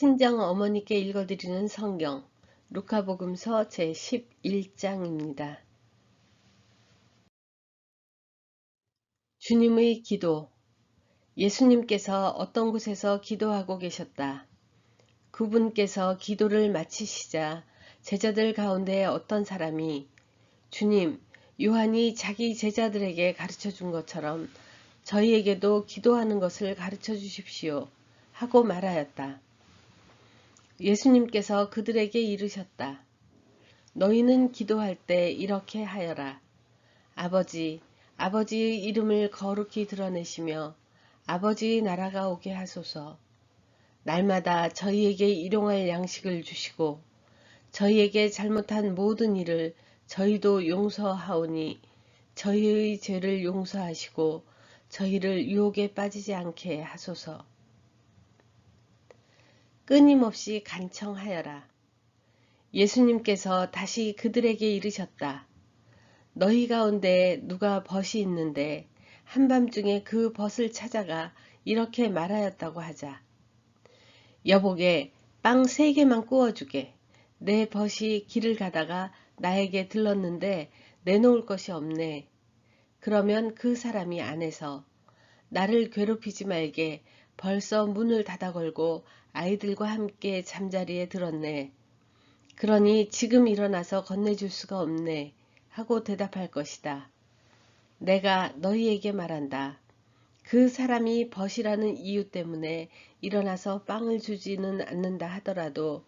친정 어머니께 읽어드리는 성경 루카복음서 제11장입니다. 주님의 기도. 예수님께서 어떤 곳에서 기도하고 계셨다. 그분께서 기도를 마치시자 제자들 가운데 어떤 사람이 주님, 요한이 자기 제자들에게 가르쳐 준 것처럼 저희에게도 기도하는 것을 가르쳐 주십시오 하고 말하였다. 예수님께서 그들에게 이르셨다. 너희는 기도할 때 이렇게 하여라. 아버지, 아버지의 이름을 거룩히 드러내시며 아버지의 나라가 오게 하소서. 날마다 저희에게 일용할 양식을 주시고 저희에게 잘못한 모든 일을 저희도 용서하오니 저희의 죄를 용서하시고 저희를 유혹에 빠지지 않게 하소서. 끊임없이 간청하여라. 예수님께서 다시 그들에게 이르셨다. 너희 가운데 누가 벗이 있는데 한밤중에 그 벗을 찾아가 이렇게 말하였다고 하자. 여보게, 빵 3개만 구워주게. 내 벗이 길을 가다가 나에게 들렀는데 내놓을 것이 없네. 그러면 그 사람이 안에서 나를 괴롭히지 말게, 벌써 문을 닫아 걸고 아이들과 함께 잠자리에 들었네. 그러니 지금 일어나서 건네줄 수가 없네 하고 대답할 것이다. 내가 너희에게 말한다. 그 사람이 벗이라는 이유 때문에 일어나서 빵을 주지는 않는다 하더라도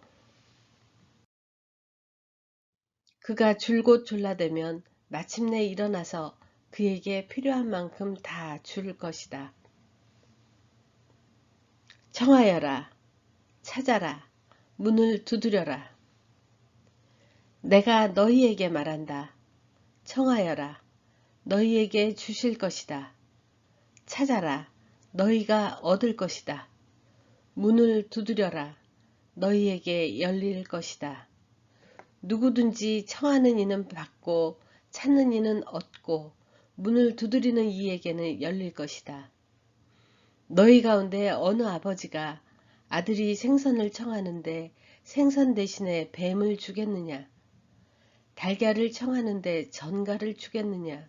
그가 줄곧 졸라대면 마침내 일어나서 그에게 필요한 만큼 다 줄 것이다. 청하여라. 찾아라. 문을 두드려라. 내가 너희에게 말한다. 청하여라. 너희에게 주실 것이다. 찾아라. 너희가 얻을 것이다. 문을 두드려라. 너희에게 열릴 것이다. 누구든지 청하는 이는 받고 찾는 이는 얻고 문을 두드리는 이에게는 열릴 것이다. 너희 가운데 어느 아버지가 아들이 생선을 청하는데 생선 대신에 뱀을 주겠느냐? 달걀을 청하는데 전갈을 주겠느냐?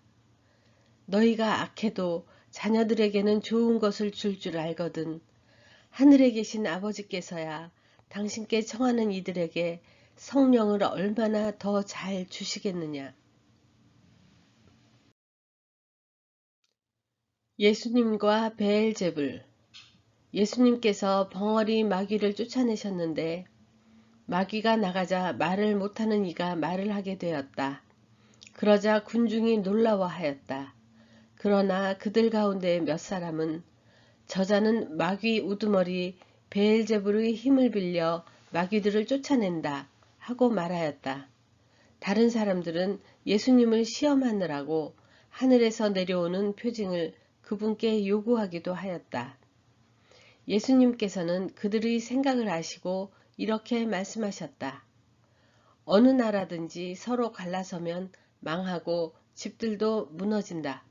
너희가 악해도 자녀들에게는 좋은 것을 줄 줄 알거든. 하늘에 계신 아버지께서야 당신께 청하는 이들에게 성령을 얼마나 더 잘 주시겠느냐. 예수님과 베엘제불. 예수님께서 벙어리 마귀를 쫓아내셨는데 마귀가 나가자 말을 못하는 이가 말을 하게 되었다. 그러자 군중이 놀라워하였다. 그러나 그들 가운데 몇 사람은 저자는 마귀 우두머리 베엘제불의 힘을 빌려 마귀들을 쫓아낸다 하고 말하였다. 다른 사람들은 예수님을 시험하느라고 하늘에서 내려오는 표징을 그분께 요구하기도 하였다. 예수님께서는 그들의 생각을 아시고 이렇게 말씀하셨다. 어느 나라든지 서로 갈라서면 망하고 집들도 무너진다.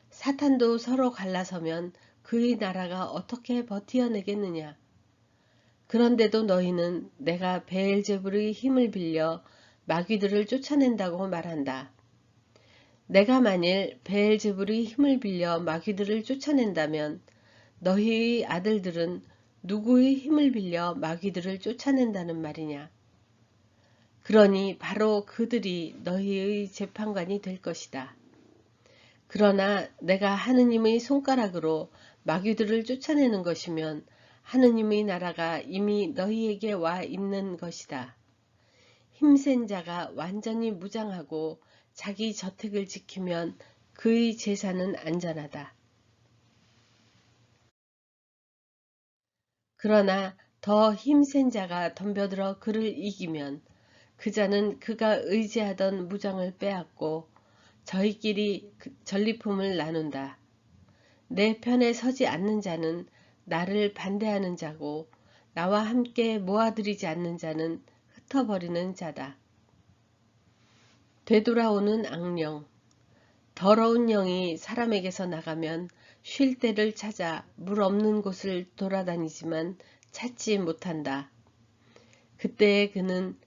사탄도 서로 갈라서면 그의 나라가 어떻게 버티어내겠느냐. 그런데도 너희는 내가 베엘제불의 힘을 빌려 마귀들을 쫓아낸다고 말한다. 내가 만일 베엘제불의 힘을 빌려 마귀들을 쫓아낸다면 너희의 아들들은 누구의 힘을 빌려 마귀들을 쫓아낸다는 말이냐. 그러니 바로 그들이 너희의 재판관이 될 것이다. 그러나 내가 하느님의 손가락으로 마귀들을 쫓아내는 것이면 하느님의 나라가 이미 너희에게 와 있는 것이다. 힘센 자가 완전히 무장하고 자기 저택을 지키면 그의 재산은 안전하다. 그러나 더 힘센 자가 덤벼들어 그를 이기면 그 자는 그가 의지하던 무장을 빼앗고 저희끼리 전리품을 나눈다. 내 편에 서지 않는 자는 나를 반대하는 자고 나와 함께 모아들이지 않는 자는 흩어버리는 자다. 되돌아오는 악령. 더러운 영이 사람에게서 나가면 쉴 때를 찾아 물 없는 곳을 돌아다니지만 찾지 못한다. 그때 그는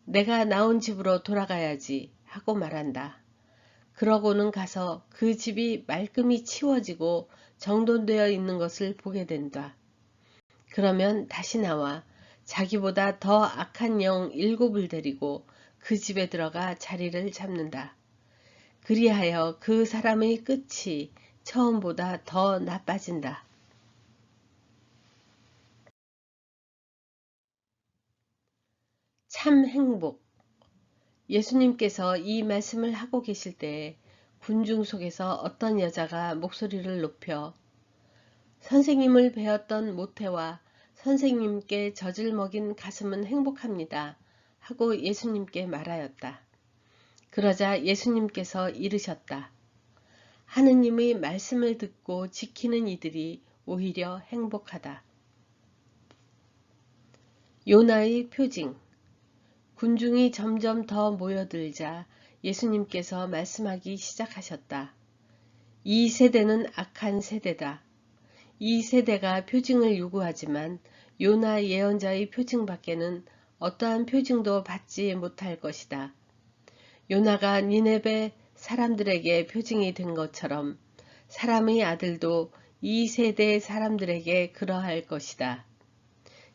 내가 나온 집으로 돌아가야지 하고 말한다. 그러고는 가서 그 집이 말끔히 치워지고 정돈되어 있는 것을 보게 된다. 그러면 다시 나와 자기보다 더 악한 영 7을 데리고 그 집에 들어가 자리를 잡는다. 그리하여 그 사람의 끝이 처음보다 더 나빠진다. 참 행복. 예수님께서 이 말씀을 하고 계실 때에 군중 속에서 어떤 여자가 목소리를 높여 선생님을 배웠던 모태와 선생님께 젖을 먹인 가슴은 행복합니다 하고 예수님께 말하였다. 그러자 예수님께서 이르셨다. 하느님의 말씀을 듣고 지키는 이들이 오히려 행복하다. 요나의 표징. 군중이 점점 더 모여들자 예수님께서 말씀하기 시작하셨다. 이 세대는 악한 세대다. 이 세대가 표징을 요구하지만 요나 예언자의 표징밖에는 어떠한 표징도 받지 못할 것이다. 요나가 니네베 사람들에게 표징이 된 것처럼 사람의 아들도 이 세대의 사람들에게 그러할 것이다.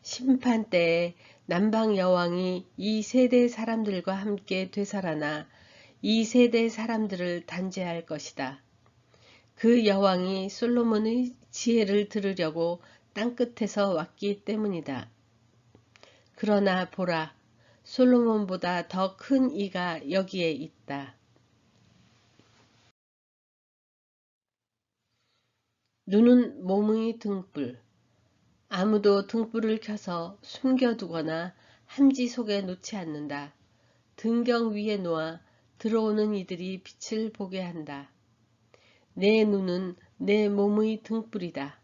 심판 때에 남방 여왕이 이 세대 사람들과 함께 되살아나 이 세대 사람들을 단죄할 것이다. 그 여왕이 솔로몬의 지혜를 들으려고 땅끝에서 왔기 때문이다. 그러나 보라, 솔로몬보다 더 큰 이가 여기에 있다. 눈은 몸의 등불. 아무도 등불을 켜서 숨겨두거나 함지 속에 놓지 않는다. 등경 위에 놓아 들어오는 이들이 빛을 보게 한다. 내 눈은 내 몸의 등불이다.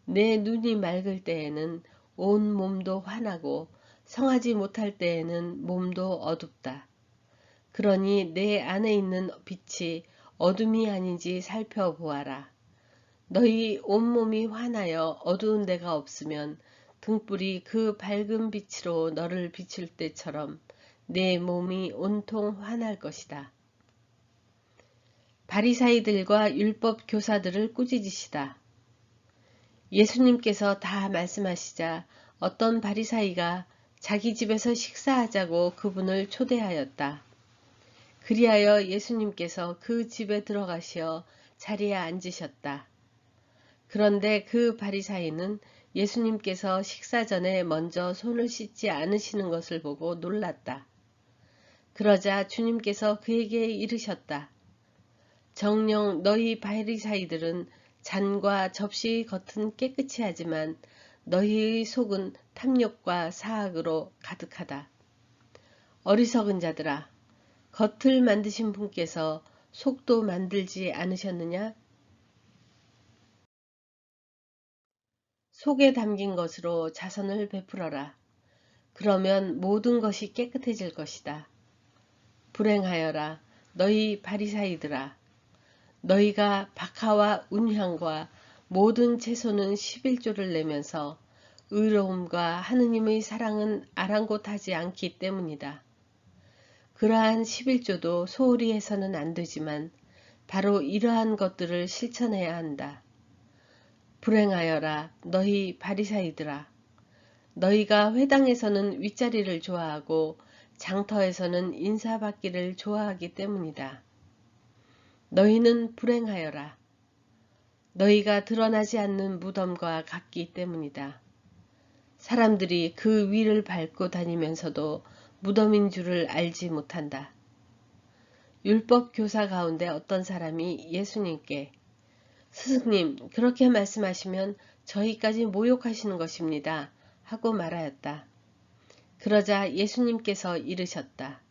내 눈이 맑을 때에는 온 몸도 환하고 성하지 못할 때에는 몸도 어둡다. 그러니 내 안에 있는 빛이 어둠이 아닌지 살펴보아라. 너희 온몸이 환하여 어두운 데가 없으면 등불이 그 밝은 빛으로 너를 비출 때처럼 내 몸이 온통 환할 것이다. 바리사이들과 율법 교사들을 꾸짖으시다. 예수님께서 다 말씀하시자 어떤 바리사이가 자기 집에서 식사하자고 그분을 초대하였다. 그리하여 예수님께서 그 집에 들어가시어 자리에 앉으셨다. 그런데 그 바리사이는 예수님께서 식사 전에 먼저 손을 씻지 않으시는 것을 보고 놀랐다. 그러자 주님께서 그에게 이르셨다. 정녕 너희 바리사이들은 잔과 접시 겉은 깨끗이 하지만 너희의 속은 탐욕과 사악으로 가득하다. 어리석은 자들아, 겉을 만드신 분께서 속도 만들지 않으셨느냐? 속에 담긴 것으로 자선을 베풀어라. 그러면 모든 것이 깨끗해질 것이다. 불행하여라, 너희 바리사이들아. 너희가 박하와 운향과 모든 채소는 11조를 내면서 의로움과 하느님의 사랑은 아랑곳하지 않기 때문이다. 그러한 11조도 소홀히 해서는 안 되지만 바로 이러한 것들을 실천해야 한다. 불행하여라 너희 바리사이들아. 너희가 회당에서는 윗자리를 좋아하고 장터에서는 인사받기를 좋아하기 때문이다. 너희는 불행하여라. 너희가 드러나지 않는 무덤과 같기 때문이다. 사람들이 그 위를 밟고 다니면서도 무덤인 줄을 알지 못한다. 율법 교사 가운데 어떤 사람이 예수님께 스승님, 그렇게 말씀하시면 저희까지 모욕하시는 것입니다. 하고 말하였다. 그러자 예수님께서 이르셨다.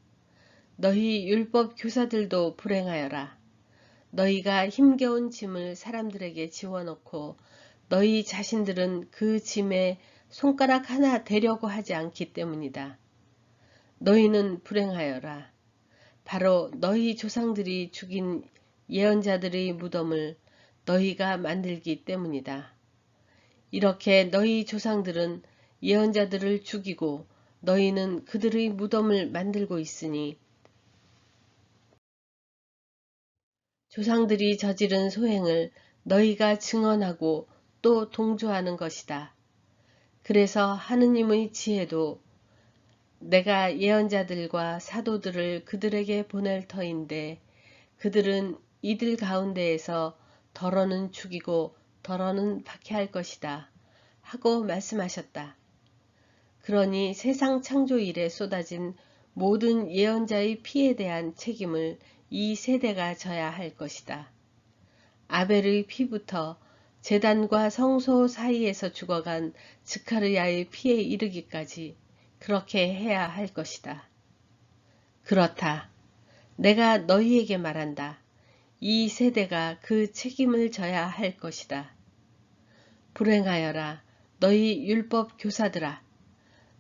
너희 율법 교사들도 불행하여라. 너희가 힘겨운 짐을 사람들에게 지워놓고 너희 자신들은 그 짐에 손가락 하나 대려고 하지 않기 때문이다. 너희는 불행하여라. 바로 너희 조상들이 죽인 예언자들의 무덤을 너희가 만들기 때문이다. 이렇게 너희 조상들은 예언자들을 죽이고 너희는 그들의 무덤을 만들고 있으니 조상들이 저지른 소행을 너희가 증언하고 또 동조하는 것이다. 그래서 하느님의 지혜도 내가 예언자들과 사도들을 그들에게 보낼 터인데 그들은 이들 가운데에서 더러는 죽이고 더러는 박해할 것이다 하고 말씀하셨다. 그러니 세상 창조 이래 쏟아진 모든 예언자의 피에 대한 책임을 이 세대가 져야 할 것이다. 아벨의 피부터 제단과 성소 사이에서 죽어간 스가랴의 피에 이르기까지 그렇게 해야 할 것이다. 그렇다. 내가 너희에게 말한다. 이 세대가 그 책임을 져야 할 것이다. 불행하여라 너희 율법 교사들아.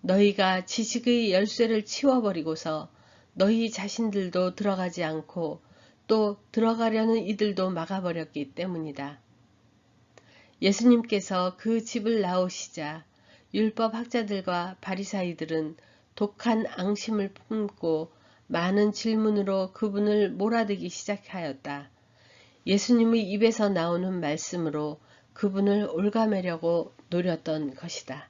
너희가 지식의 열쇠를 치워버리고서 너희 자신들도 들어가지 않고 또 들어가려는 이들도 막아버렸기 때문이다. 예수님께서 그 집을 나오시자 율법 학자들과 바리사이들은 독한 앙심을 품고 많은 질문으로 그분을 몰아대기 시작하였다. 예수님의 입에서 나오는 말씀으로 그분을 올가매려고 노렸던 것이다.